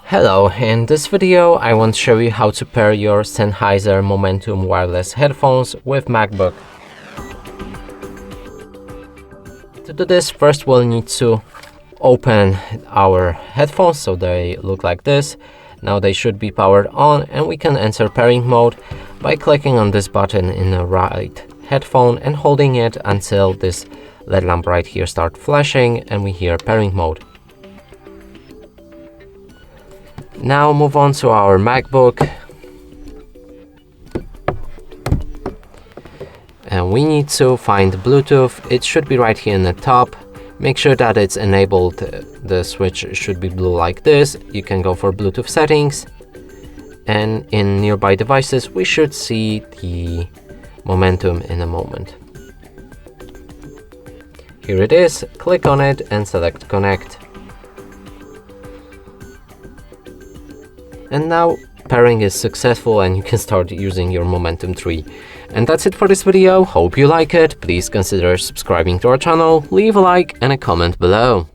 Hello, in this video I want to show you how to pair your Sennheiser Momentum wireless headphones with MacBook. To do this, first we'll need to open our headphones so they look like this. Now they should be powered on, and we can enter pairing mode by clicking on this button in the right headphone and holding it until this LED lamp right here starts flashing and we hear pairing mode. Now move on to our MacBook, and we need to find Bluetooth. It should be right here in the top. Make sure that it's enabled. The switch should be blue like this. You can go for Bluetooth settings, and in nearby devices we should see the Momentum in a moment. Here it is. Click on it and select connect. And now pairing is successful and you can start using your Momentum 3. And that's it for this video. Hope you like it. Please consider subscribing to our channel, leave a like and a comment below.